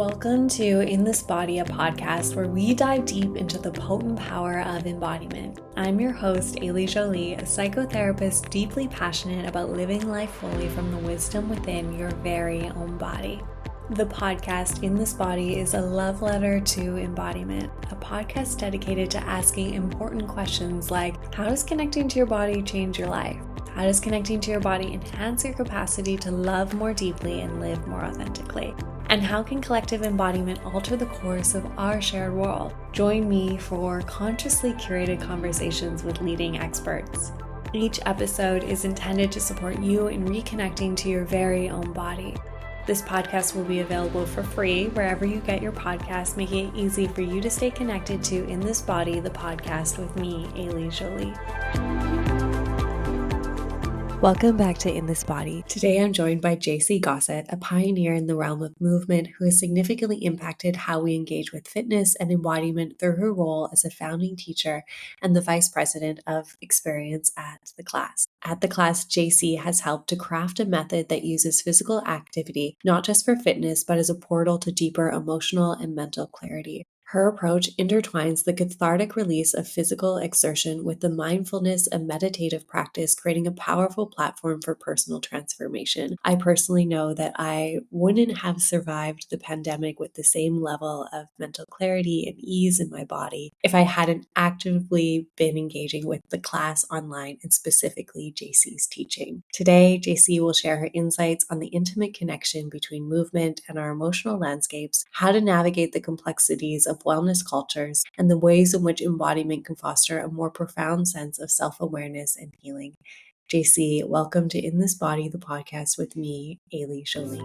Welcome to In This Body, a podcast where we dive deep into the potent power of embodiment. I'm your host, Ailey, Jolie, a psychotherapist deeply passionate about living life fully from the wisdom within your very own body. The podcast In This Body is a love letter to embodiment, a podcast dedicated to asking important questions like, how does connecting to your body change your life? How does connecting to your body enhance your capacity to love more deeply and live more authentically? And how can collective embodiment alter the course of our shared world? Join me for consciously curated conversations with leading experts. Each episode is intended to support you in reconnecting to your very own body. This podcast will be available for free wherever you get your podcasts, making it easy for you to stay connected to In This Body, the podcast with me, Ailey Jolie. Welcome back to In This Body. Today I'm joined by Jaycee Gossett, a pioneer in the realm of movement who has significantly impacted how we engage with fitness and embodiment through her role as a founding teacher and the vice president of experience at The Class. At The Class, Jaycee has helped to craft a method that uses physical activity not just for fitness, but as a portal to deeper emotional and mental clarity. Her approach intertwines the cathartic release of physical exertion with the mindfulness and meditative practice, creating a powerful platform for personal transformation. I personally know that I wouldn't have survived the pandemic with the same level of mental clarity and ease in my body if I hadn't actively been engaging with The Class online and specifically Jaycee's teaching. Today, Jaycee will share her insights on the intimate connection between movement and our emotional landscapes, how to navigate the complexities of wellness cultures, and the ways in which embodiment can foster a more profound sense of self-awareness and healing. Jaycee, welcome to In This Body, the podcast with me, Ailey Jolie.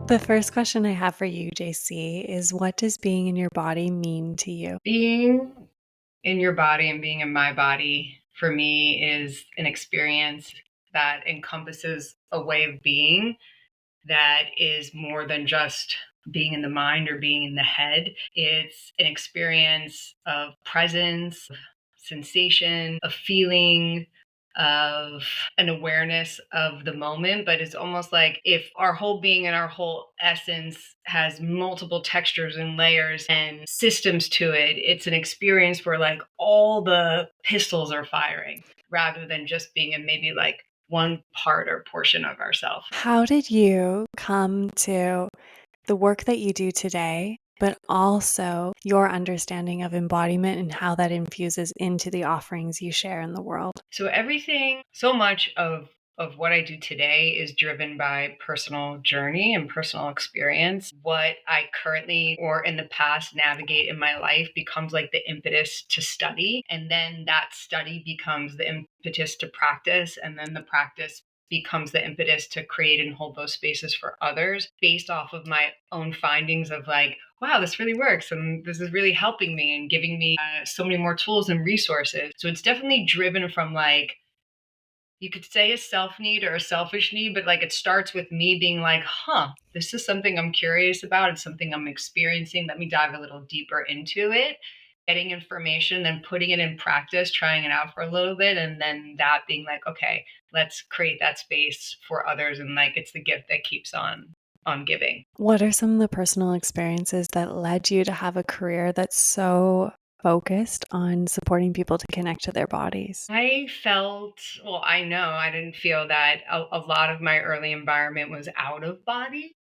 The first question I have for you, Jaycee, is what does being in your body mean to you? Being in your body and being in my body for me is an experience that encompasses a way of being that is more than just being in the mind or being in the head. It's an experience of presence, of sensation, of feeling, of an awareness of the moment. But it's almost like if our whole being and our whole essence has multiple textures and layers and systems to it, it's an experience where like all the pistols are firing rather than just being in maybe like one part or portion of ourselves. How did you come to the work that you do today, but also your understanding of embodiment and how that infuses into the offerings you share in the world? So much of what I do today is driven by personal journey and personal experience. What I currently or in the past navigate in my life becomes like the impetus to study. And then that study becomes the impetus to practice. And then the practice becomes the impetus to create and hold those spaces for others based off of my own findings of like, wow, this really works. And this is really helping me and giving me so many more tools and resources. So it's definitely driven from like, you could say a self need or a selfish need, but like it starts with me being like, this is something I'm curious about. It's something I'm experiencing. Let me dive a little deeper into it, getting information, then putting it in practice, trying it out for a little bit. And then that being like, okay, let's create that space for others. And like, it's the gift that keeps on giving. What are some of the personal experiences that led you to have a career that's so focused on supporting people to connect to their bodies? I know I didn't feel that a lot of my early environment was out of body.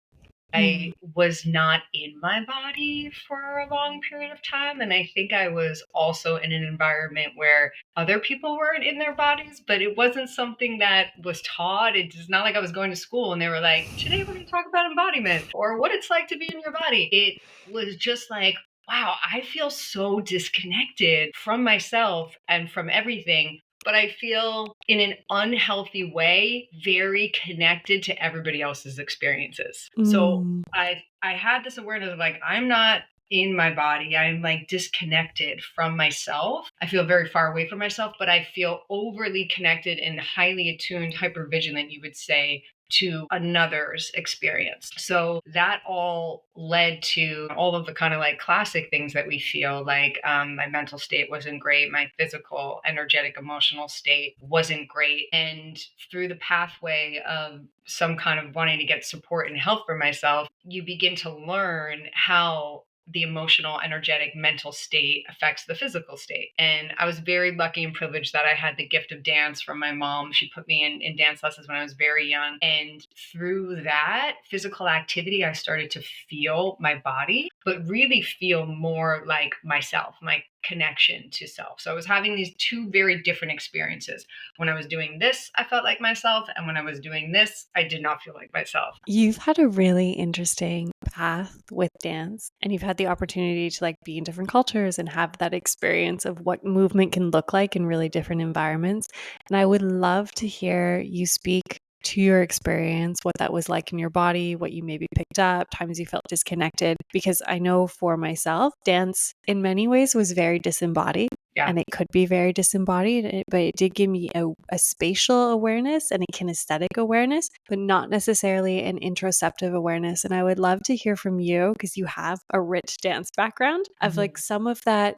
I was not in my body for a long period of time. And I think I was also in an environment where other people weren't in their bodies, but it wasn't something that was taught. It's not like I was going to school and they were like, today we're going to talk about embodiment or what it's like to be in your body. It was just like, wow, I feel so disconnected from myself and from everything. But I feel in an unhealthy way, very connected to everybody else's experiences. So I had this awareness of like, I'm not in my body. I'm like disconnected from myself. I feel very far away from myself, but I feel overly connected and highly attuned, hyper vigilant, you would say, to another's experience. So that all led to all of the kind of like classic things that we feel like my mental state wasn't great, my physical, energetic, emotional state wasn't great. And through the pathway of some kind of wanting to get support and help for myself, you begin to learn how the emotional, energetic, mental state affects the physical state. And I was very lucky and privileged that I had the gift of dance from my mom. She put me in dance lessons when I was very young. And through that physical activity, I started to feel my body, but really feel more like myself, my connection to self. So I was having these two very different experiences. When I was doing this, I felt like myself. And when I was doing this, I did not feel like myself. You've had a really interesting path with dance, and you've had the opportunity to like be in different cultures and have that experience of what movement can look like in really different environments. And I would love to hear you speak to your experience, what that was like in your body, what you maybe picked up, times you felt disconnected. Because I know for myself, dance in many ways was very disembodied. Yeah. And it could be very disembodied, but it did give me a spatial awareness and a kinesthetic awareness, but not necessarily an interoceptive awareness. And I would love to hear from you, because you have a rich dance background, of like some of that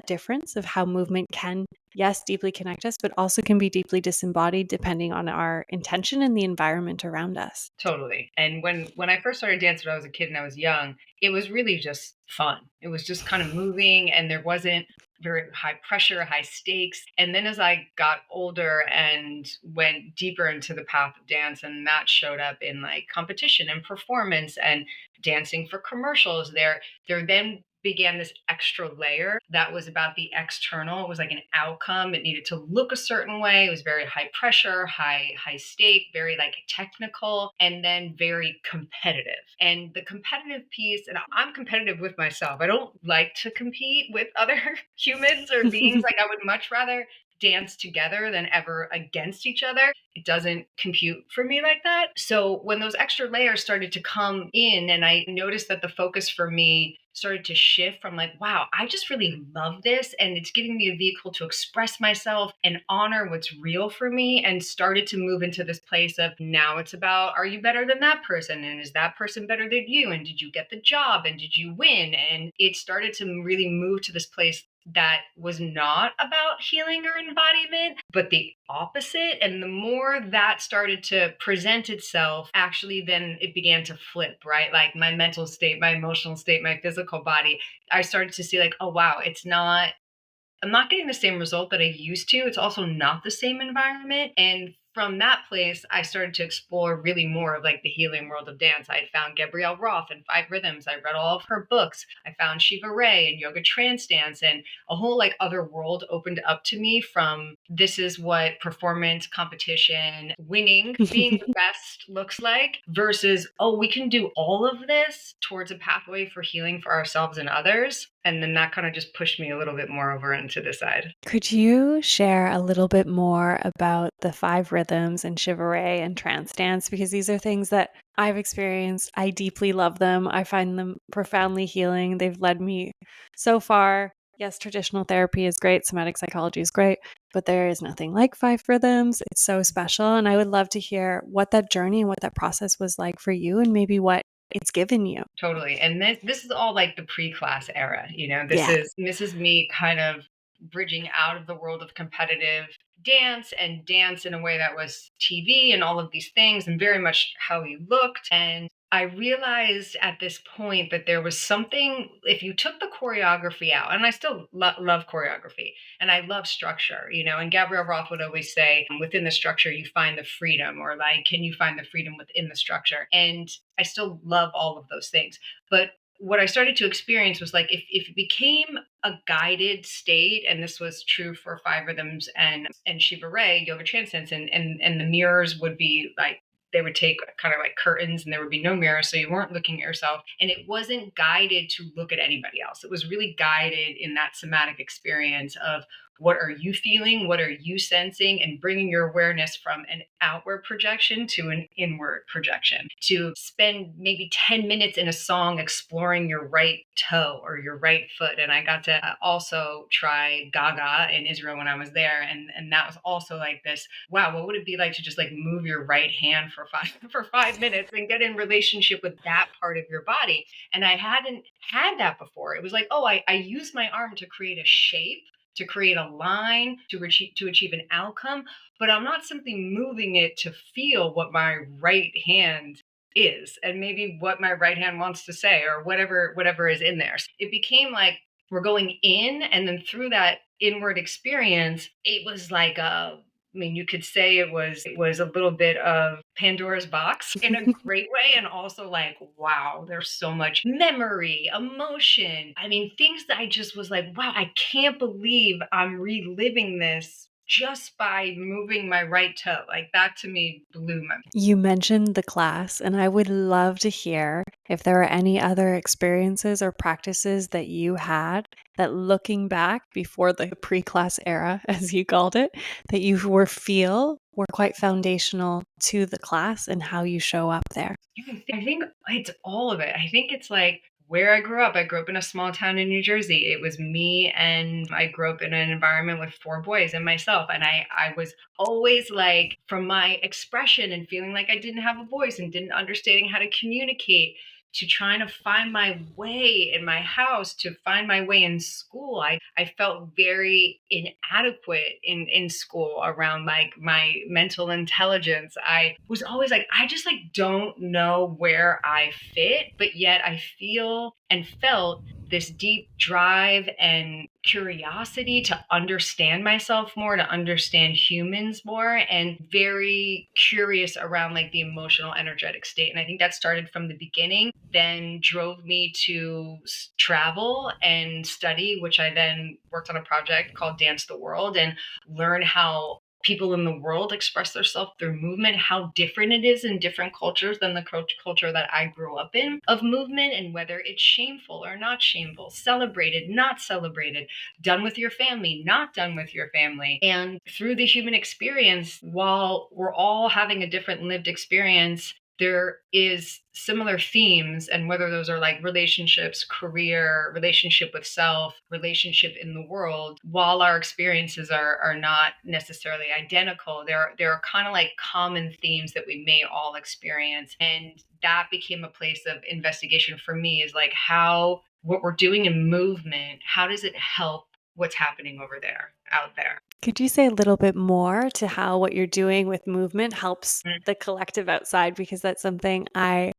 difference of how movement can, yes, deeply connect us, but also can be deeply disembodied depending on our intention and the environment around us. Totally. And when I first started dancing when I was a kid and I was young, it was really just fun. It was just kind of moving, and there wasn't very high pressure, high stakes. And then as I got older and went deeper into the path of dance, and that showed up in like competition and performance and dancing for commercials, there then began this extra layer that was about the external. It was like an outcome. It needed to look a certain way. It was very high pressure, high stake, very like technical, and then very competitive. And the competitive piece, and I'm competitive with myself. I don't like to compete with other humans or beings. Like I would much rather dance together than ever against each other. It doesn't compute for me like that. So when those extra layers started to come in, and I noticed that the focus for me started to shift from like, wow, I just really love this. And it's giving me a vehicle to express myself and honor what's real for me, and started to move into this place of now it's about, are you better than that person? And is that person better than you? And did you get the job? And did you win? And it started to really move to this place that was not about healing or embodiment, but the opposite. And the more that started to present itself, actually, then it began to flip, right? Like my mental state, my emotional state, my physical body, I started to see like, oh, wow, I'm not getting the same result that I used to. It's also not the same environment. And from that place, I started to explore really more of like the healing world of dance. I had found Gabrielle Roth and Five Rhythms. I read all of her books. I found Shiva Ray and yoga trance dance, and a whole like other world opened up to me from this is what performance, competition, winning, being the best looks like, versus, oh, we can do all of this towards a pathway for healing for ourselves and others. And then that kind of just pushed me a little bit more over into this side. Could you share a little bit more about the Five Rhythms and Chivalry and trance dance? Because these are things that I've experienced. I deeply love them. I find them profoundly healing. They've led me so far. Yes, traditional therapy is great. Somatic psychology is great, but there is nothing like Five Rhythms. It's so special. And I would love to hear what that journey and what that process was like for you, and maybe what it's given you. Totally. And this is all like the pre-class era, you know. This Yeah. is me kind of bridging out of the world of competitive dance, and dance in a way that was TV and all of these things, and very much how we looked. And I realized at this point that there was something, if you took the choreography out, and I still love choreography and I love structure, you know, and Gabrielle Roth would always say, within the structure, you find the freedom, or like, can you find the freedom within the structure? And I still love all of those things. But what I started to experience was like, if it became a guided state, and this was true for Five Rhythms and Shiva Ray, yoga transcendence, and the mirrors would be like, they would take kind of like curtains and there would be no mirror. So you weren't looking at yourself, and it wasn't guided to look at anybody else. It was really guided in that somatic experience of what are you feeling? What are you sensing? And bringing your awareness from an outward projection to an inward projection. To spend maybe 10 minutes in a song exploring your right toe or your right foot. And I got to also try Gaga in Israel when I was there. And that was also like this, wow, what would it be like to just like move your right hand for for 5 minutes and get in relationship with that part of your body? And I hadn't had that before. It was like, oh, I use my arm to create a shape, to create a line, to achieve an outcome, but I'm not simply moving it to feel what my right hand is and maybe what my right hand wants to say or whatever is in there. So it became like we're going in, and then through that inward experience, it was like I mean, you could say it was a little bit of Pandora's box in a great way, and also like, wow, there's so much memory, emotion. I mean, things that I just was like, wow, I can't believe I'm reliving this just by moving my right toe. Like that to me blew my. You mentioned the class, and I would love to hear if there are any other experiences or practices that you had that, looking back before the pre class era, as you called it, that you were quite foundational to the class and how you show up there. I think it's all of it. I think it's like where I grew up. I grew up in a small town in New Jersey. It was me, and I grew up in an environment with four boys and myself. And I was always like, from my expression and feeling like I didn't have a voice and didn't understanding how to communicate, to trying to find my way in my house, to find my way in school. I felt very inadequate in school around like my mental intelligence. I was always like, I just like don't know where I fit, but yet I feel and felt this deep drive and curiosity to understand myself more, to understand humans more, and very curious around like the emotional, energetic state. And I think that started from the beginning, then drove me to travel and study, which I then worked on a project called Dance the World and learn how people in the world express themselves through movement, how different it is in different cultures than the culture that I grew up in of movement, and whether it's shameful or not shameful, celebrated, not celebrated, done with your family, not done with your family. And through the human experience, while we're all having a different lived experience, there is similar themes, and whether those are like relationships, career, relationship with self, relationship in the world, while our experiences are not necessarily identical, there are kind of like common themes that we may all experience. And that became a place of investigation for me, is like how what we're doing in movement, how does it help what's happening over there, out there? Could you say a little bit more to how what you're doing with movement helps the collective outside? Because that's something I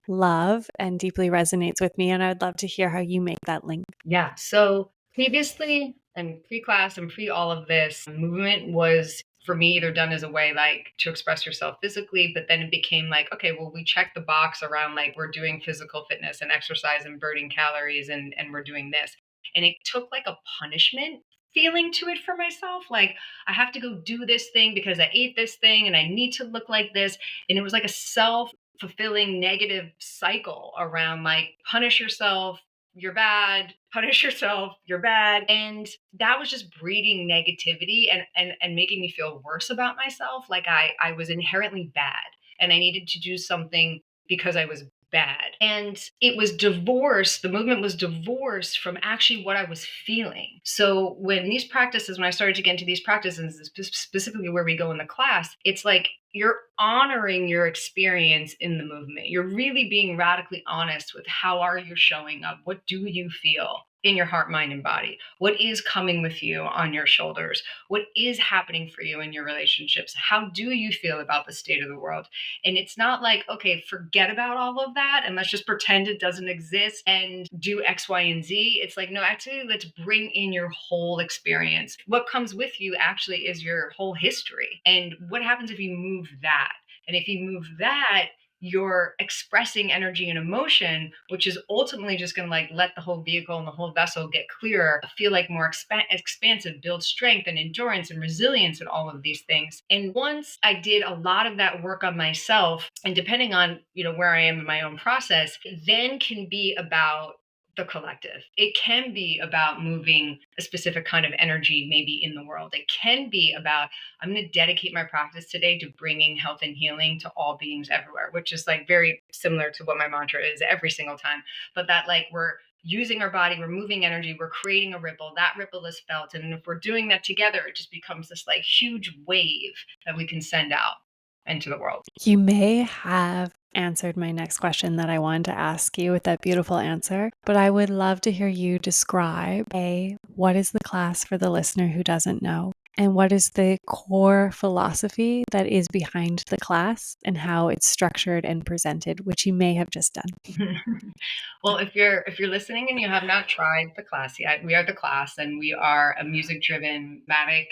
love and deeply resonates with me. And I would love to hear how you make that link. Yeah. So previously and pre-class and pre all of this, movement was for me either done as a way like to express yourself physically, but then it became like, okay, well, we check the box around like we're doing physical fitness and exercise and burning calories, and we're doing this. And it took like a punishment feeling to it for myself. Like I have to go do this thing because I ate this thing and I need to look like this. And it was like a self fulfilling negative cycle around like punish yourself, you're bad, punish yourself, you're bad. And that was just breeding negativity and making me feel worse about myself. Like I was inherently bad and I needed to do something because I was bad. And it was divorced, the movement was divorced from actually what I was feeling. So when I started to get into these practices, specifically where we go in the class, it's like you're honoring your experience in the movement. You're really being radically honest with how are you showing up? What do you feel in your heart, mind, and body? What is coming with you on your shoulders? What is happening for you in your relationships? How do you feel about the state of the world? And it's not like, okay, forget about all of that and let's just pretend it doesn't exist and do X, Y, and Z. It's like, no, actually, let's bring in your whole experience. What comes with you actually is your whole history. And what happens if you move that? And if you move that, you're expressing energy and emotion, which is ultimately just going to like let the whole vehicle and the whole vessel get clearer, feel like more expansive, build strength and endurance and resilience and all of these things. And once I did a lot of that work on myself, and depending on, where I am in my own process, then can be about the collective. It can be about moving a specific kind of energy, maybe in the world. It can be about, I'm going to dedicate my practice today to bringing health and healing to all beings everywhere, which is like very similar to what my mantra is every single time. But that like we're using our body, we're moving energy, we're creating a ripple. That ripple is felt. And if we're doing that together, it just becomes this like huge wave that we can send out into the world. You may have answered my next question that I wanted to ask you with that beautiful answer, but I would love to hear you describe what is the class for the listener who doesn't know? And what is the core philosophy that is behind the class and how it's structured and presented, which you may have just done? Well, if you're listening and you have not tried the class yet, we are the class, and we are a music-driven somatic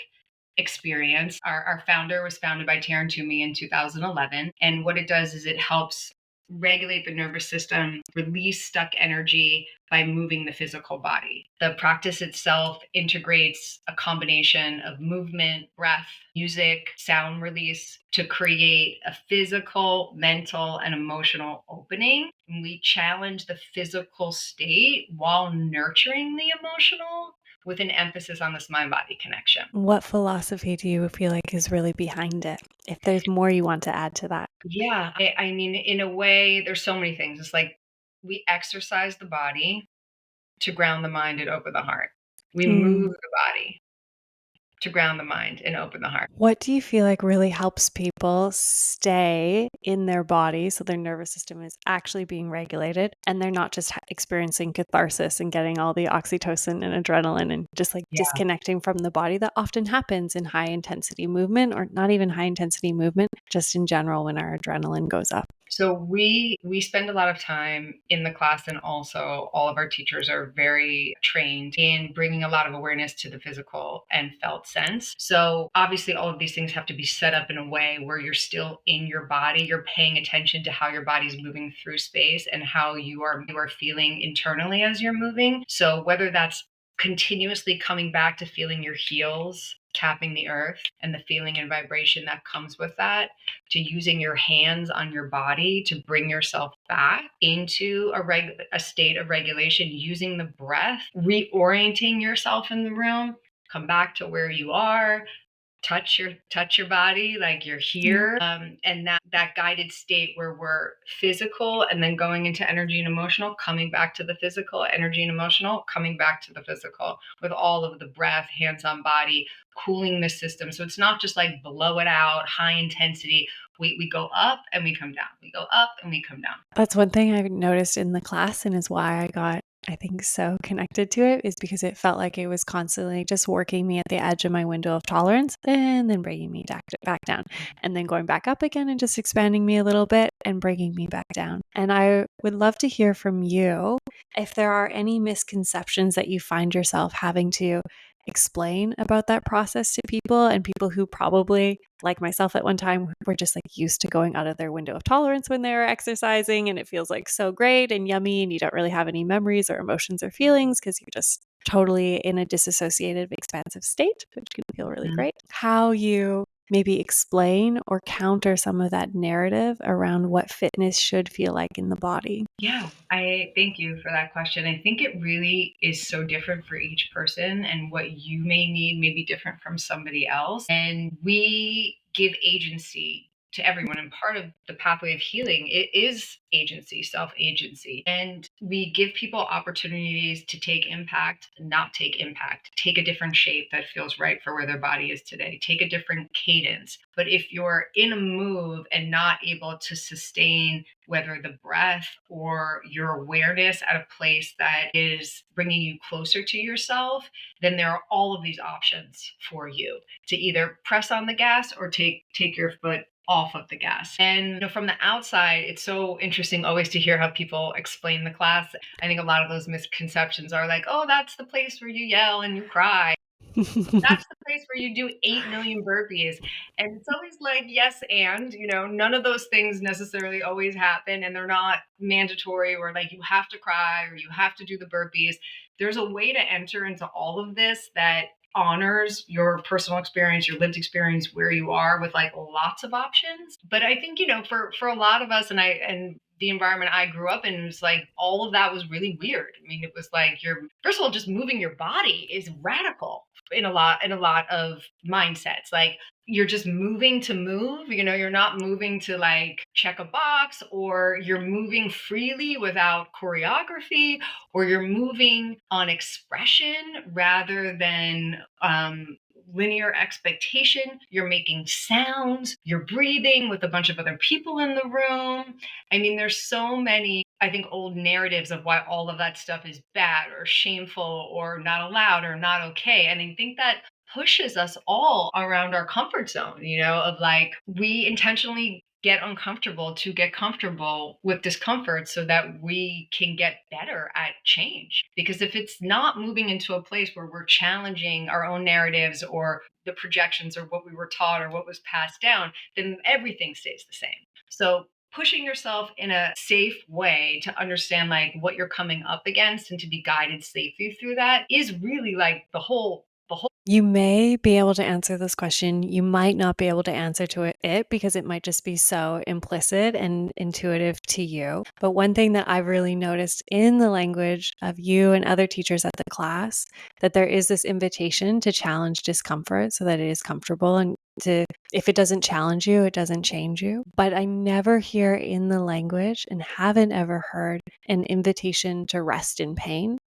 experience. Our founder was founded by Taryn Toomey in 2011, and what it does is it helps regulate the nervous system, release stuck energy by moving the physical body. The practice itself integrates a combination of movement, breath, music, sound release to create a physical, mental, and emotional opening. And we challenge the physical state while nurturing the emotional with an emphasis on this mind-body connection. What philosophy do you feel like is really behind it? If there's more you want to add to that. Yeah, I mean, in a way, there's so many things. It's like we exercise the body to ground the mind and open the heart. We move the body to ground the mind and open the heart. What do you feel like really helps people stay in their body so their nervous system is actually being regulated and they're not just experiencing catharsis and getting all the oxytocin and adrenaline and just like disconnecting from the body that often happens in high intensity movement, or not even high intensity movement, just in general when our adrenaline goes up? So we spend a lot of time in the class, and also all of our teachers are very trained in bringing a lot of awareness to the physical and felt sense. So obviously all of these things have to be set up in a way where you're still in your body, you're paying attention to how your body's moving through space and how you are feeling internally as you're moving. So whether that's continuously coming back to feeling your heels tapping the earth and the feeling and vibration that comes with that, to using your hands on your body to bring yourself back into a state of regulation, using the breath, reorienting yourself in the room, come back to where you are, touch your body like you're here, and that guided state where we're physical and then going into energy and emotional, coming back to the physical, energy and emotional, coming back to the physical, with all of the breath, hands on body, cooling the system. So it's not just like blow it out, high intensity. We go up and we come down. We go up and we come down. That's one thing I've noticed in the class, and is why I got, I think, so connected to it, is because it felt like it was constantly just working me at the edge of my window of tolerance and then bringing me back down, and then going back up again and just expanding me a little bit and bringing me back down. And I would love to hear from you if there are any misconceptions that you find yourself having to explain about that process to people, and people who probably, like myself at one time, were just like used to going out of their window of tolerance when they were exercising, and it feels like so great and yummy, and you don't really have any memories or emotions or feelings because you're just totally in a disassociated, expansive state, which can feel really great. How you maybe explain or counter some of that narrative around what fitness should feel like in the body. Yeah, I thank you for that question. I think it really is so different for each person, and what you may need may be different from somebody else. And we give agency to everyone. And part of the pathway of healing, it is agency, self-agency. And we give people opportunities to take impact, not take impact, take a different shape that feels right for where their body is today, take a different cadence. But if you're in a move and not able to sustain whether the breath or your awareness at a place that is bringing you closer to yourself, then there are all of these options for you to either press on the gas or take your foot off of the gas. And from the outside, it's so interesting always to hear how people explain the class. I think a lot of those misconceptions are like, oh, that's the place where you yell and you cry. That's the place where you do 8 million burpees. And it's always like, yes, and, none of those things necessarily always happen, and they're not mandatory, or like you have to cry or you have to do the burpees. There's a way to enter into all of this that honors your personal experience, your lived experience, where you are, with like lots of options. But I think, for a lot of us, and the environment I grew up in was like all of that was really weird. I mean, it was like you're first of all just moving your body is radical in a lot of mindsets. Like you're just moving to move, you're not moving to like check a box, or you're moving freely without choreography, or you're moving on expression rather than linear expectation. You're making sounds, you're breathing with a bunch of other people in the room. I mean, there's so many, I think, old narratives of why all of that stuff is bad or shameful or not allowed or not okay. And I think that pushes us all around our comfort zone, of like we intentionally get uncomfortable to get comfortable with discomfort so that we can get better at change. Because if it's not moving into a place where we're challenging our own narratives or the projections or what we were taught or what was passed down, then everything stays the same. So pushing yourself in a safe way to understand like what you're coming up against and to be guided safely through that is really like the whole. You may be able to answer this question. You might not be able to answer to it because it might just be so implicit and intuitive to you. But one thing that I've really noticed in the language of you and other teachers at the class, that there is this invitation to challenge discomfort so that it is comfortable, and if it doesn't challenge you, it doesn't change you. But I never hear in the language, and haven't ever heard, an invitation to rest in pain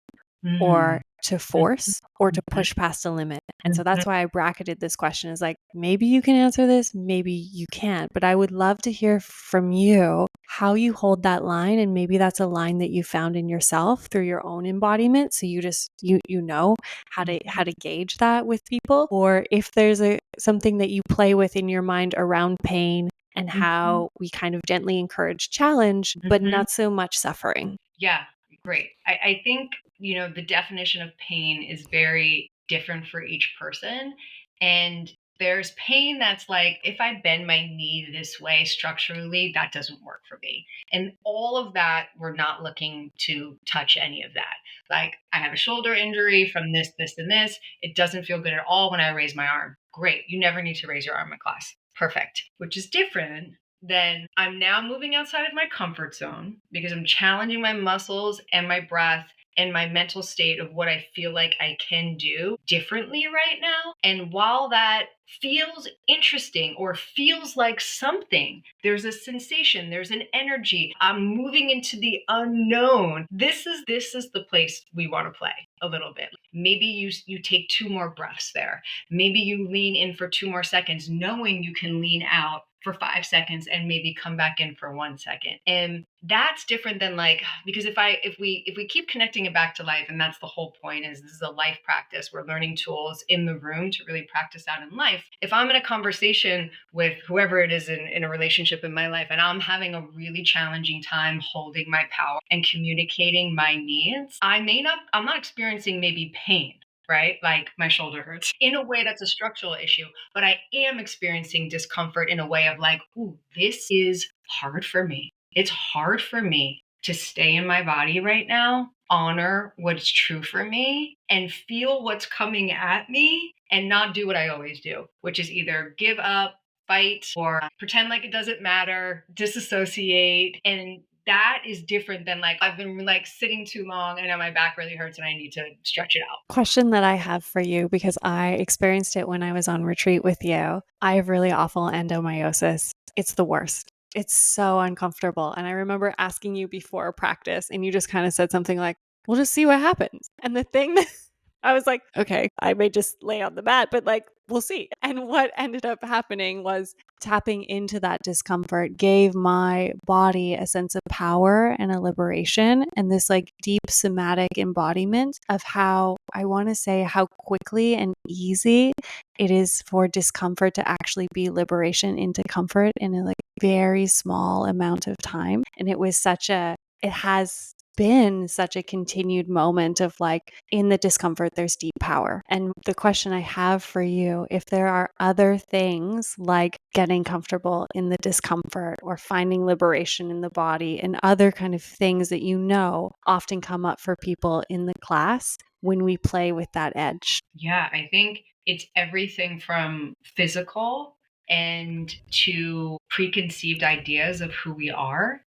or to force or to push past a limit. And so that's why I bracketed this question as like, maybe you can answer this, maybe you can't. But I would love to hear from you how you hold that line. And maybe that's a line that you found in yourself through your own embodiment. So you just, you know how to gauge that with people, or if there's something that you play with in your mind around pain and how we kind of gently encourage challenge, but not so much suffering. Yeah, great. I think, the definition of pain is very different for each person. And there's pain that's like, if I bend my knee this way structurally, that doesn't work for me. And all of that, we're not looking to touch any of that. Like, I have a shoulder injury from this, this, and this. It doesn't feel good at all when I raise my arm. Great. You never need to raise your arm in class. Perfect. Which is different, then I'm now moving outside of my comfort zone because I'm challenging my muscles and my breath and my mental state of what I feel like I can do differently right now. And while that feels interesting or feels like something, there's a sensation, there's an energy. I'm moving into the unknown. This is the place we want to play a little bit. Maybe you take 2 more breaths there. Maybe you lean in for 2 more seconds, knowing you can lean out for 5 seconds and maybe come back in for 1 second. And that's different than like, because if we keep connecting it back to life, and that's the whole point, is this is a life practice. We're learning tools in the room to really practice out in life. If I'm in a conversation with whoever it is in a relationship in my life, and I'm having a really challenging time holding my power and communicating my needs, I'm not experiencing maybe pain, right? Like my shoulder hurts in a way that's a structural issue, but I am experiencing discomfort in a way of like, ooh, this is hard for me. It's hard for me to stay in my body right now, honor what's true for me, and feel what's coming at me and not do what I always do, which is either give up, fight, or pretend like it doesn't matter, disassociate. And that is different than like, I've been like sitting too long and now my back really hurts and I need to stretch it out. Question that I have for you, because I experienced it when I was on retreat with you. I have really awful endomyosis. It's the worst. It's so uncomfortable. And I remember asking you before practice, and you just kind of said something like, we'll just see what happens. And the thing that I was like, okay, I may just lay on the mat, but like, we'll see. And what ended up happening was tapping into that discomfort gave my body a sense of power and a liberation, and this like deep somatic embodiment of how, I want to say, how quickly and easy it is for discomfort to actually be liberation into comfort in a like very small amount of time. And it has been such a continued moment of like, in the discomfort, there's deep power. And the question I have for you, if there are other things like getting comfortable in the discomfort or finding liberation in the body and other kind of things that often come up for people in the class when we play with that edge. Yeah, I think it's everything from physical and to preconceived ideas of who we are.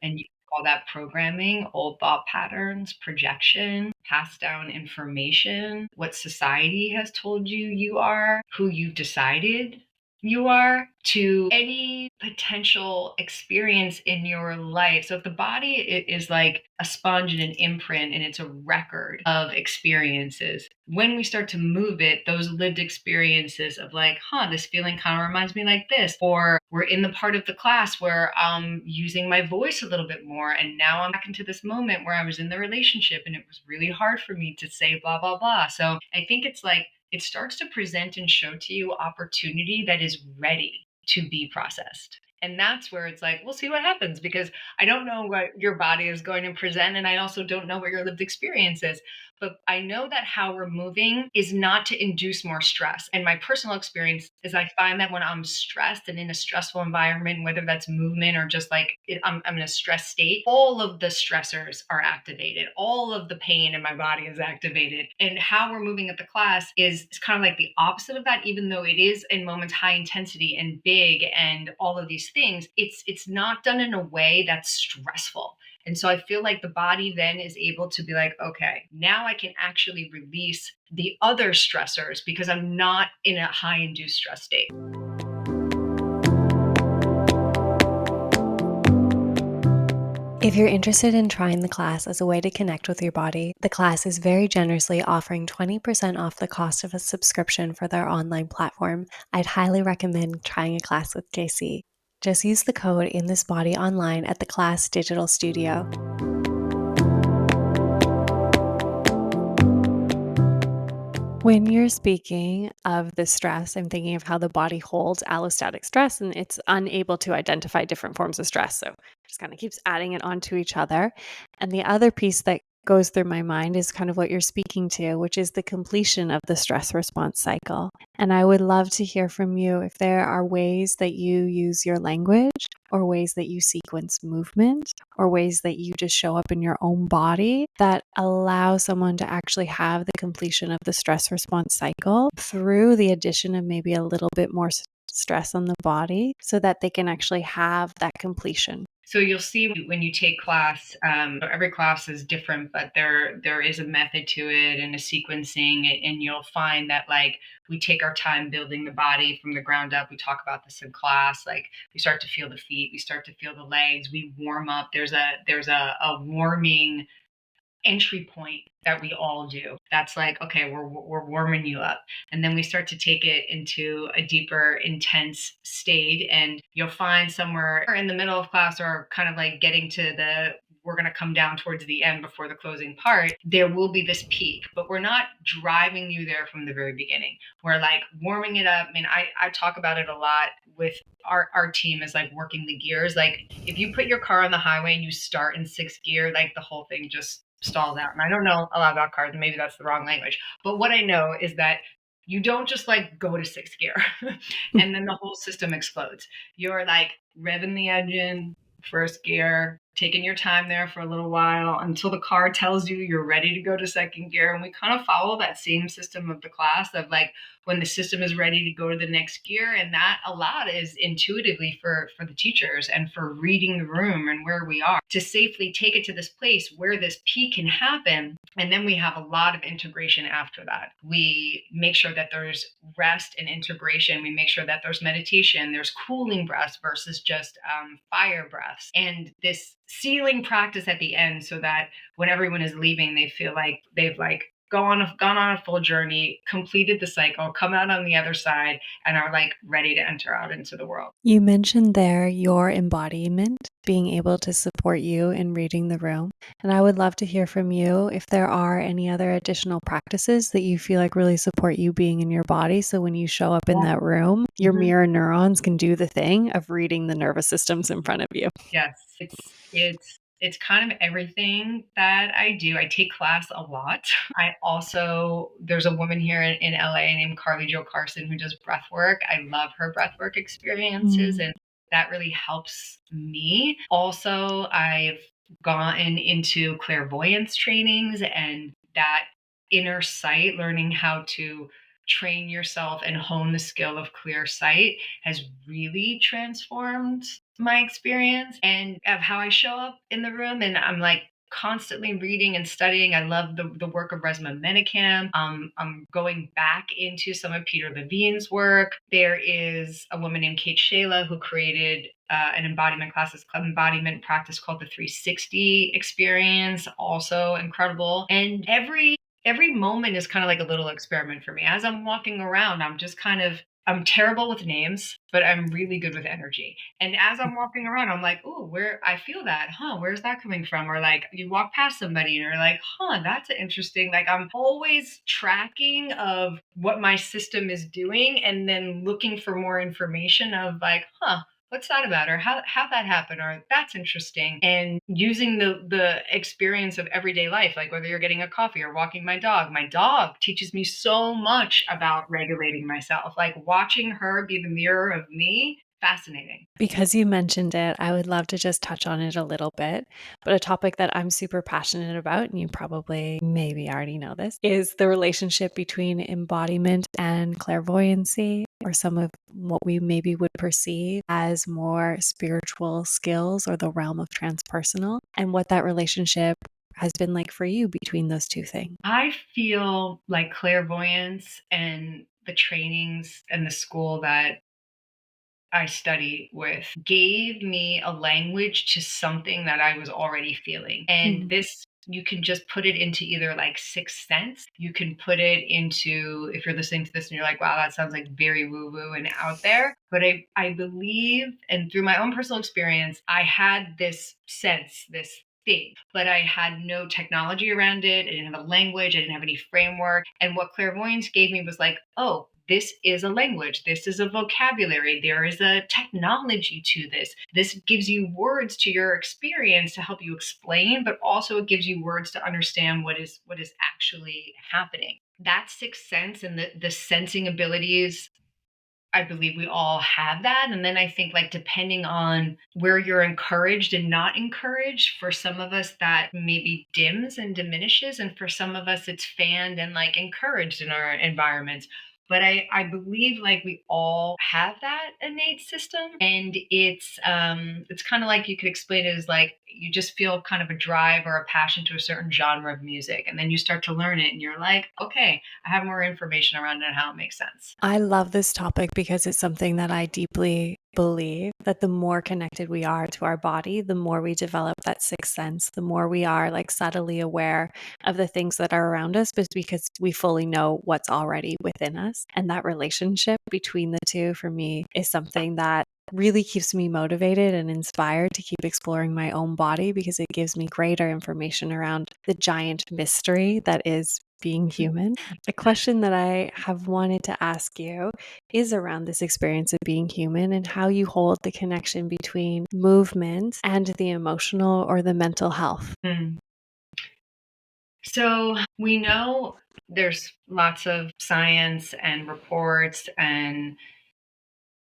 And you call that programming, old thought patterns, projection, passed down information, what society has told you you are, who you've decided you are, to any potential experience in your life. So if the body is like a sponge and an imprint and it's a record of experiences, when we start to move it, those lived experiences of like, this feeling kind of reminds me like this, or we're in the part of the class where I'm using my voice a little bit more, and now I'm back into this moment where I was in the relationship and it was really hard for me to say blah blah blah. So I think it's like it starts to present and show to you opportunity that is ready to be processed. And that's where it's like, we'll see what happens, because I don't know what your body is going to present. And I also don't know what your lived experience is. But I know that how we're moving is not to induce more stress. And my personal experience is I find that when I'm stressed and in a stressful environment, whether that's movement or just like I'm in a stress state, all of the stressors are activated. All of the pain in my body is activated. And how we're moving at the class is kind of like the opposite of that, even though it is in moments high intensity and big and all of these things, it's not done in a way that's stressful. And so I feel like the body then is able to be like, okay, now I can actually release the other stressors because I'm not in a high induced stress state. If you're interested in trying the class as a way to connect with your body, the class is very generously offering 20% off the cost of a subscription for their online platform. I'd highly recommend trying a class with Jaycee. Just use the code in this body online at the class digital studio. When you're speaking of the stress, I'm thinking of how the body holds allostatic stress and it's unable to identify different forms of stress. So it just kind of keeps adding it onto each other. And the other piece that goes through my mind is kind of what you're speaking to, which is the completion of the stress response cycle. And I would love to hear from you if there are ways that you use your language or ways that you sequence movement or ways that you just show up in your own body that allow someone to actually have the completion of the stress response cycle through the addition of maybe a little bit more stress on the body so that they can actually have that completion. So you'll see when you take class, every class is different, but there is a method to it and a sequencing, and you'll find that like we take our time building the body from the ground up. We talk about this in class. Like we start to feel the feet, we start to feel the legs, we warm up. There's a warming entry point that we all do. That's like, okay, we're warming you up. And then we start to take it into a deeper, intense state. And you'll find somewhere in the middle of class or kind of like getting to we're going to come down towards the end before the closing part, there will be this peak, but we're not driving you there from the very beginning. We're like warming it up. I mean, I talk about it a lot with our team is like working the gears. Like if you put your car on the highway and you start in sixth gear, like the whole thing just stalls out. And I don't know a lot about cars, and maybe that's the wrong language. But what I know is that you don't just like go to sixth gear and then the whole system explodes. You're like revving the engine, first gear, taking your time there for a little while until the car tells you you're ready to go to second gear. And we kind of follow that same system of the class of like when the system is ready to go to the next gear. And that a lot is intuitively for the teachers and for reading the room and where we are to safely take it to this place where this peak can happen. And then we have a lot of integration after that. We make sure that there's rest and integration. We make sure that there's meditation, there's cooling breaths versus just fire breaths. And this sealing practice at the end so that when everyone is leaving, they feel like they've like gone on a full journey, completed the cycle, come out on the other side, and are like ready to enter out into the world. You mentioned there your embodiment being able to support you in reading the room. And I would love to hear from you if there are any other additional practices that you feel like really support you being in your body. So when you show up in that room, your mirror neurons can do the thing of reading the nervous systems in front of you. Yes, it's kind of everything that I do. I take class a lot. I also, there's a woman here in LA named Carly Jo Carson who does breath work. I love her breath work experiences, and that really helps me. Also, I've gotten into clairvoyance trainings and that inner sight, learning how to train yourself and hone the skill of clear sight has really transformed my experience and of how I show up in the room. And I'm like constantly reading and studying. I love the work of Resmaa Menakem. I'm going back into some of Peter Levine's work. There is a woman named Kate Shayla who created an embodiment practice called the 360 experience, also incredible. And every moment is kind of like a little experiment for me. As I'm walking around, I'm terrible with names, but I'm really good with energy. And as I'm walking around, I'm like, oh, where I feel that, huh? Where's that coming from? Or like you walk past somebody and you're like, huh, that's interesting. Like I'm always tracking of what my system is doing and then looking for more information of like, huh, what's that about, or how that happened, or that's interesting, and using the experience of everyday life, like whether you're getting a coffee or walking my dog teaches me so much about regulating myself, like watching her be the mirror of me. Fascinating. Because you mentioned it, I would love to just touch on it a little bit. But a topic that I'm super passionate about, and you probably maybe already know this, is the relationship between embodiment and clairvoyancy, or some of what we maybe would perceive as more spiritual skills or the realm of transpersonal, and what that relationship has been like for you between those two things. I feel like clairvoyance and the trainings and the school that I study with gave me a language to something that I was already feeling. And Mhm. this, you can just put it into either like sixth sense. You can put it into, if you're listening to this and you're like, wow, that sounds like very woo woo and out there. But I believe, and through my own personal experience, I had this sense, this thing, but I had no technology around it. I didn't have a language. I didn't have any framework. And what clairvoyance gave me was like, oh, this is a language. This is a vocabulary. There is a technology to this. This gives you words to your experience to help you explain, but also it gives you words to understand what is actually happening. That sixth sense and the sensing abilities, I believe we all have that. And then I think, like, depending on where you're encouraged and not encouraged, for some of us that maybe dims and diminishes. And for some of us, it's fanned and like encouraged in our environments. But I believe like we all have that innate system. And it's kind of like, you could explain it as like you just feel kind of a drive or a passion to a certain genre of music. And then you start to learn it and you're like, okay, I have more information around it and how it makes sense. I love this topic because it's something that I deeply believe that the more connected we are to our body, the more we develop that sixth sense, the more we are like subtly aware of the things that are around us, but because we fully know what's already within us. And that relationship between the two for me is something that really keeps me motivated and inspired to keep exploring my own body, because it gives me greater information around the giant mystery that is being human. A question that I have wanted to ask you is around this experience of being human and how you hold the connection between movement and the emotional or the mental health. Hmm. So we know there's lots of science and reports and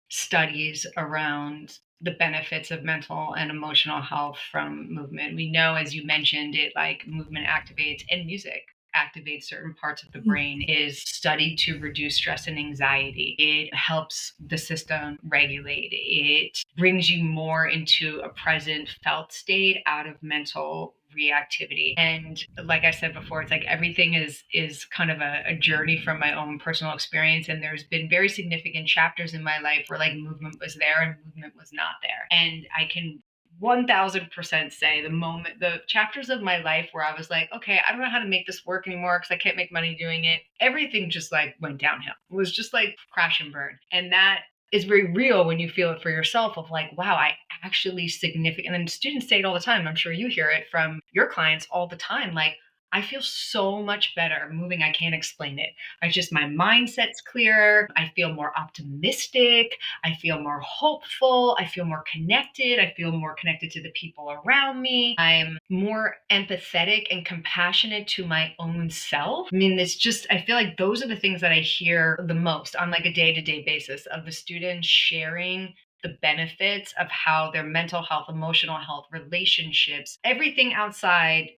studies around the benefits of mental and emotional health from movement. We know, as you mentioned, it like movement activates, and music activates certain parts of the brain, is studied to reduce stress and anxiety. It helps the system regulate. It brings you more into a present felt state out of mental reactivity. And like I said before, it's like everything is kind of a journey from my own personal experience. And there's been very significant chapters in my life where like movement was there and movement was not there. And I can 1000% say the chapters of my life where I was like, okay, I don't know how to make this work anymore because I can't make money doing it, everything just like went downhill. It was just like crash and burn. And that is very real when you feel it for yourself, of like, wow, I actually significant. And students say it all the time. I'm sure you hear it from your clients all the time. Like, I feel so much better moving. I can't explain it. I just, my mindset's clearer. I feel more optimistic. I feel more hopeful. I feel more connected. I feel more connected to the people around me. I'm more empathetic and compassionate to my own self. I mean, it's just, I feel like those are the things that I hear the most on like a day-to-day basis, of the students sharing the benefits of how their mental health, emotional health, relationships, everything outside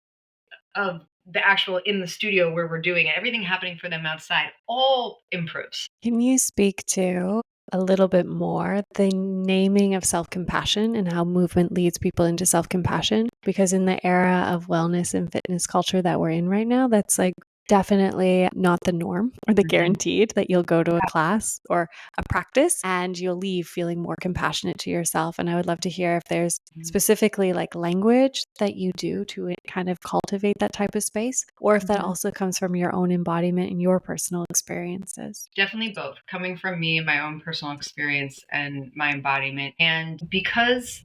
of the actual in the studio where we're doing it, everything happening for them outside all improves. Can you speak to a little bit more the naming of self-compassion and how movement leads people into self-compassion. Because in the era of wellness and fitness culture that we're in right now, that's like definitely not the norm or the guaranteed that you'll go to a class or a practice and you'll leave feeling more compassionate to yourself. And I would love to hear if there's specifically like language that you do to kind of cultivate that type of space, or if that also comes from your own embodiment and your personal experiences. Definitely both, coming from me and my own personal experience and my embodiment. And because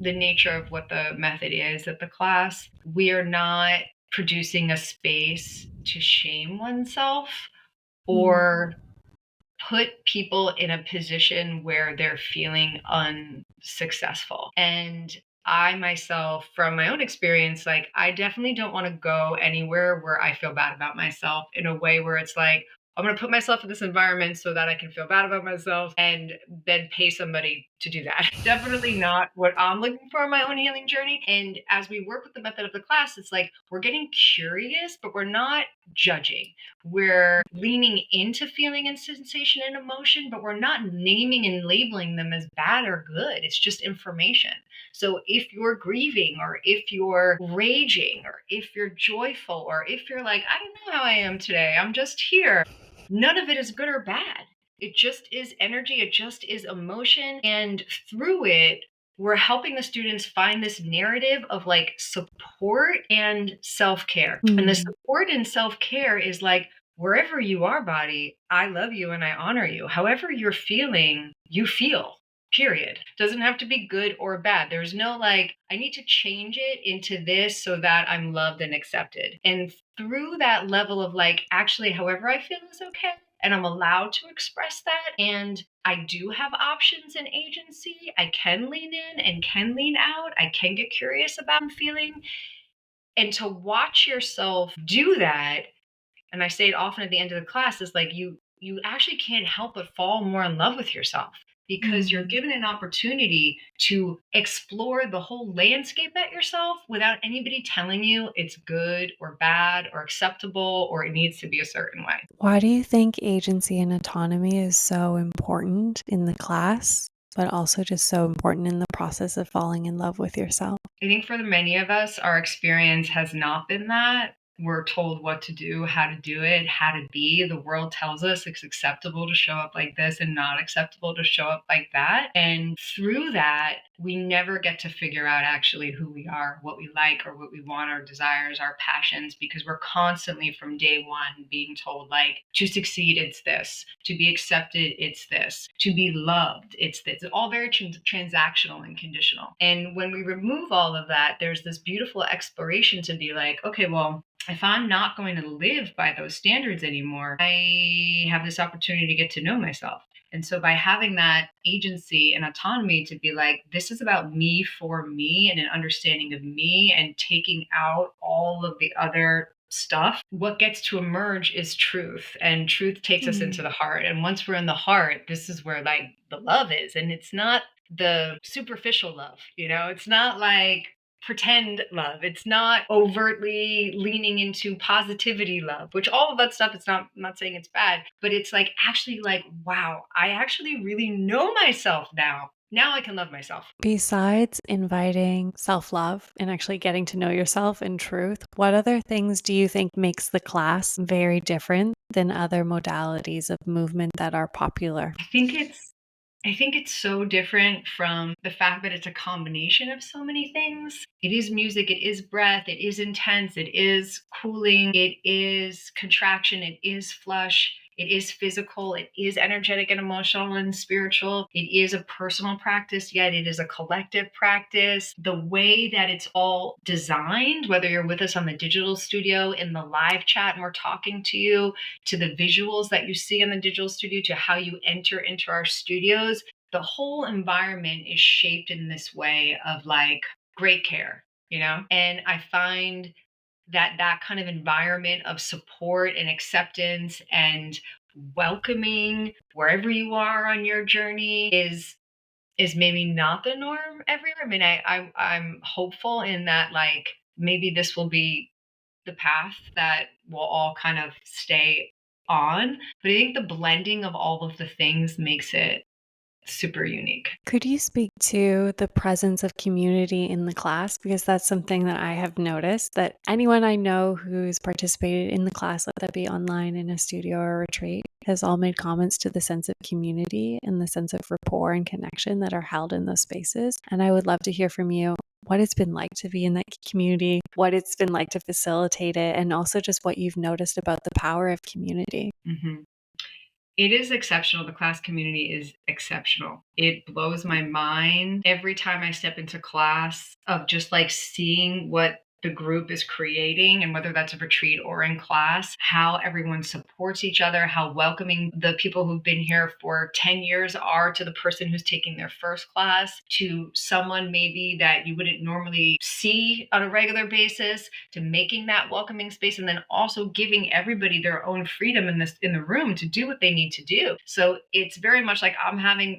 the nature of what the method is at the class, we are not producing a space to shame oneself or put people in a position where they're feeling unsuccessful. And I myself, from my own experience, like I definitely don't want to go anywhere where I feel bad about myself in a way where it's like, I'm going to put myself in this environment so that I can feel bad about myself and then pay somebody to do that. Definitely not what I'm looking for in my own healing journey. And as we work with the method of the class, it's like we're getting curious, but we're not judging. We're leaning into feeling and sensation and emotion, but we're not naming and labeling them as bad or good. It's just information. So if you're grieving, or if you're raging, or if you're joyful, or if you're like, I don't know how I am today, I'm just here, none of it is good or bad. It just is energy. It just is emotion. And through it, we're helping the students find this narrative of like support and self-care. And the support and self-care is like, wherever you are, body, I love you and I honor you. However you're feeling, you feel. Period. Doesn't have to be good or bad. There's no like, I need to change it into this so that I'm loved and accepted. And through that level of like, actually, however I feel is okay. And I'm allowed to express that. And I do have options and agency. I can lean in and can lean out. I can get curious about feeling. And to watch yourself do that, and I say it often at the end of the class, is like you actually can't help but fall more in love with yourself because you're given an opportunity to explore the whole landscape at yourself without anybody telling you it's good or bad or acceptable or it needs to be a certain way. Why do you think agency and autonomy is so important in the class, but also just so important in the process of falling in love with yourself? I think for the many of us, our experience has not been that. We're told what to do, how to do it, how to be. The world tells us it's acceptable to show up like this and not acceptable to show up like that. And through that, we never get to figure out actually who we are, what we like, or what we want, our desires, our passions, because we're constantly from day one being told, like, to succeed, it's this, to be accepted, it's this, to be loved, it's this. It's all very transactional and conditional. And when we remove all of that, there's this beautiful exploration to be like, okay, well, if I'm not going to live by those standards anymore, I have this opportunity to get to know myself. And so by having that agency and autonomy to be like, this is about me for me and an understanding of me and taking out all of the other stuff, what gets to emerge is truth. And truth takes us into the heart. And once we're in the heart, this is where like the love is. And it's not the superficial love, it's not like pretend love. It's not overtly leaning into positivity love, which all of that stuff, I'm not saying it's bad, but it's like actually like, wow, I actually really know myself now. Now I can love myself. Besides inviting self-love and actually getting to know yourself in truth, what other things do you think makes the class very different than other modalities of movement that are popular? I think it's so different from the fact that it's a combination of so many things. It is music, it is breath, it is intense, it is cooling, it is contraction, it is flush, it is physical, it is energetic and emotional and spiritual. It is a personal practice, yet it is a collective practice. The way that it's all designed, whether you're with us on the digital studio, in the live chat, and we're talking to you, to the visuals that you see in the digital studio, to how you enter into our studios, the whole environment is shaped in this way of like great care, And I find that kind of environment of support and acceptance and welcoming wherever you are on your journey is maybe not the norm everywhere. I mean, I'm hopeful in that, like, maybe this will be the path that we'll all kind of stay on. But I think the blending of all of the things makes it super unique. Could you speak to the presence of community in the class? Because that's something that I have noticed, that anyone I know who's participated in the class, let that be online, in a studio or a retreat, has all made comments to the sense of community and the sense of rapport and connection that are held in those spaces. And I would love to hear from you what it's been like to be in that community, what it's been like to facilitate it, and also just what you've noticed about the power of community. Mm-hmm. It is exceptional. The class community is exceptional. It blows my mind every time I step into class of just like seeing what the group is creating, and whether that's a retreat or in class, how everyone supports each other, how welcoming the people who've been here for 10 years are to the person who's taking their first class, to someone maybe that you wouldn't normally see on a regular basis, to making that welcoming space, and then also giving everybody their own freedom in the room to do what they need to do. So it's very much like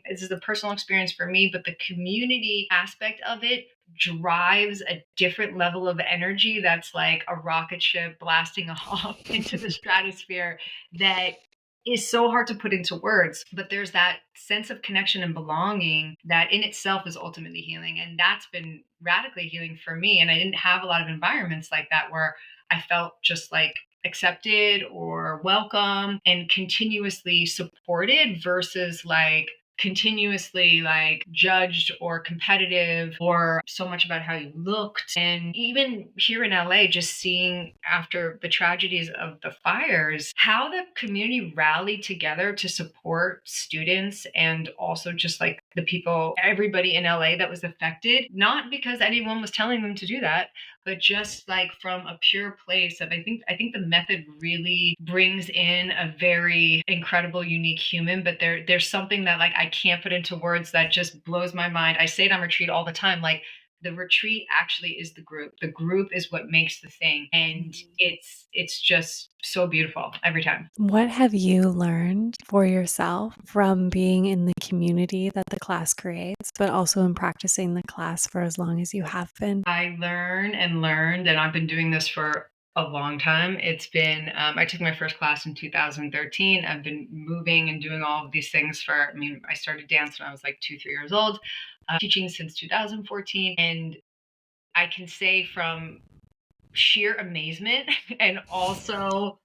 this is a personal experience for me, but the community aspect of it drives a different level of energy that's like a rocket ship blasting off into the stratosphere, that is so hard to put into words. But there's that sense of connection and belonging that in itself is ultimately healing. And that's been radically healing for me. And I didn't have a lot of environments like that where I felt just like accepted or welcome and continuously supported, versus like continuously like judged or competitive, or so much about how you looked. And even here in LA, just seeing after the tragedies of the fires, how the community rallied together to support students, and also just like the people, everybody in LA that was affected, not because anyone was telling them to do that, but just like from a pure place of I think the method really brings in a very incredible, unique human. But there's something that like I can't put into words that just blows my mind. I say it on retreat all the time, like the retreat actually is the group. The group is what makes the thing. And it's just so beautiful every time. What have you learned for yourself from being in the community that the class creates, but also in practicing the class for as long as you have been? I learn and learned, and I've been doing this for a long time. It's been, I took my first class in 2013. I've been moving and doing all of these things I started dance when I was like 2, 3 years old, teaching since 2014. And I can say from sheer amazement and also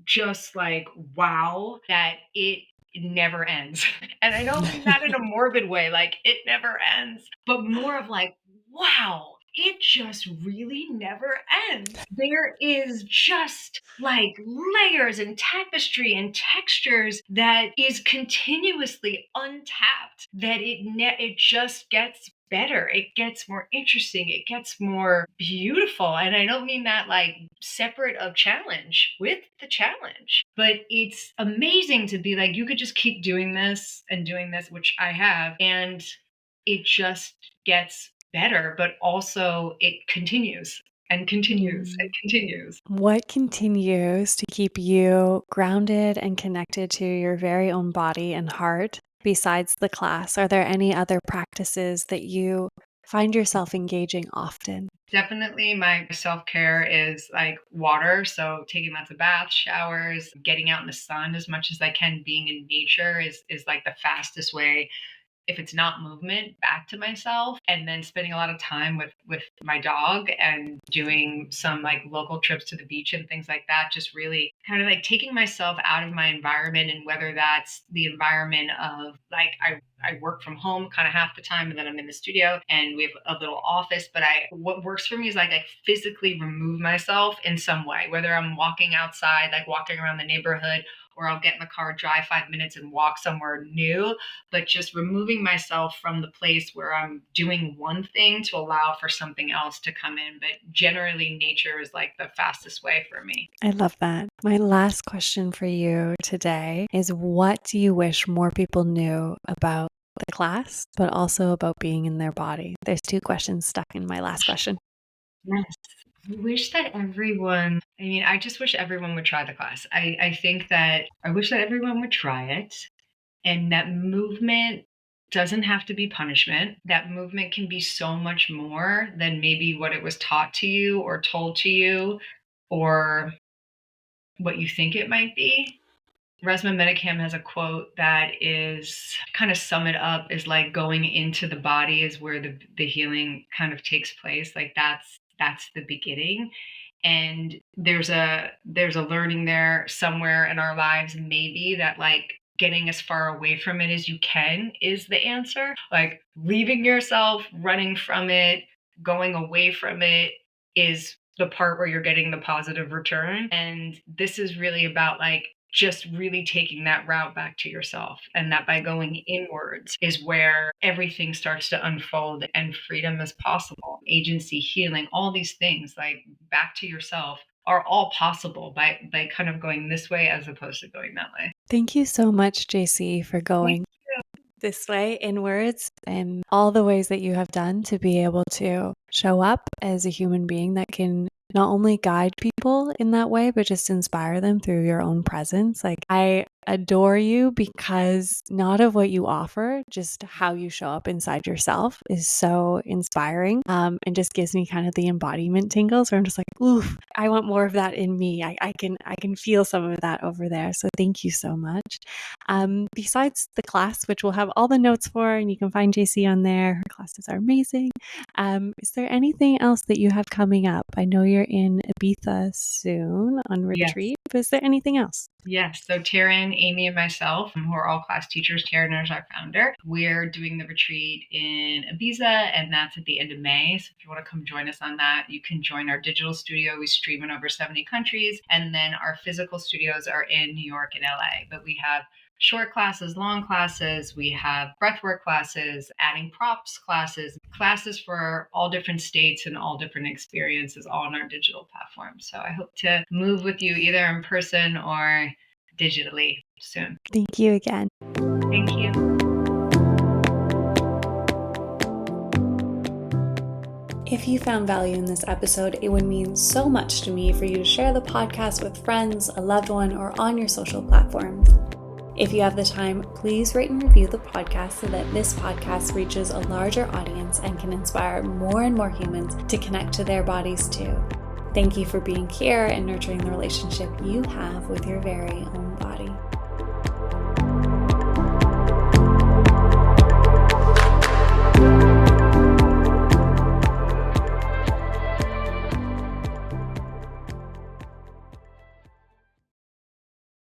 just like, wow, that it never ends. And I don't mean that in a morbid way, like it never ends, but more of like, wow, it just really never ends. There is just like layers and tapestry and textures that is continuously untapped, that it just gets better. It gets more interesting. It gets more beautiful. And I don't mean that like separate of challenge, with the challenge, but it's amazing to be like, you could just keep doing this and doing this, which I have, and it just gets better, but also it continues and continues and continues. What continues to keep you grounded and connected to your very own body and heart besides the class? Are there any other practices that you find yourself engaging often? Definitely my self-care is like water. So taking lots of baths, showers, getting out in the sun as much as I can, being in nature is like the fastest way, if it's not movement, back to myself. And then spending a lot of time with my dog and doing some like local trips to the beach and things like that, just really kind of like taking myself out of my environment. And whether that's the environment of like I work from home kind of half the time, and then I'm in the studio and we have a little office. But what works for me is like I physically remove myself in some way, whether I'm walking outside, like walking around the neighborhood, or I'll get in the car, drive 5 minutes and walk somewhere new, but just removing myself from the place where I'm doing one thing to allow for something else to come in. But generally, nature is like the fastest way for me. I love that. My last question for you today is, what do you wish more people knew about the class, but also about being in their body? There's two questions stuck in my last question. Yes. I wish that I just wish everyone would try the class. I think that I wish that everyone would try it, and that movement doesn't have to be punishment. That movement can be so much more than maybe what it was taught to you or told to you, or what you think it might be. Resmaa Menakem has a quote that is kind of sum it up is like going into the body is where the healing kind of takes place. Like that's the beginning. And there's a learning there somewhere in our lives, maybe, that like getting as far away from it as you can is the answer. Like leaving yourself, running from it, going away from it is the part where you're getting the positive return. And this is really about like just really taking that route back to yourself, and that by going inwards is where everything starts to unfold and freedom is possible. Agency, healing, all these things like back to yourself are all possible by kind of going this way as opposed to going that way. Thank you so much, Jaycee, for going this way inwards and all the ways that you have done to be able to show up as a human being that can not only guide people in that way, but just inspire them through your own presence. Like, I adore you because not of what you offer, just how you show up inside yourself is so inspiring, and just gives me kind of the embodiment tingles where I'm just like, oof, I want more of that in me. I can feel some of that over there. So thank you so much. Besides the class, which we'll have all the notes for, and you can find Jaycee on there. Her classes are amazing. Is there anything else that you have coming up? I know you're in Ibiza soon on retreat, but is there anything else? Yes. So Taryn, Amy, and myself, who are all class teachers, Taryn is our founder. We're doing the retreat in Ibiza, and that's at the end of May. So if you want to come join us on that, you can join our digital studio. We stream in over 70 countries. And then our physical studios are in New York and LA. But we have short classes, long classes. We have breathwork classes, adding props classes for all different states and all different experiences, all on our digital platform. So I hope to move with you either in person or digitally soon. Thank you again. Thank you. If you found value in this episode, it would mean so much to me for you to share the podcast with friends, a loved one, or on your social platforms. If you have the time, please rate and review the podcast so that this podcast reaches a larger audience and can inspire more and more humans to connect to their bodies too. Thank you for being here and nurturing the relationship you have with your very own body.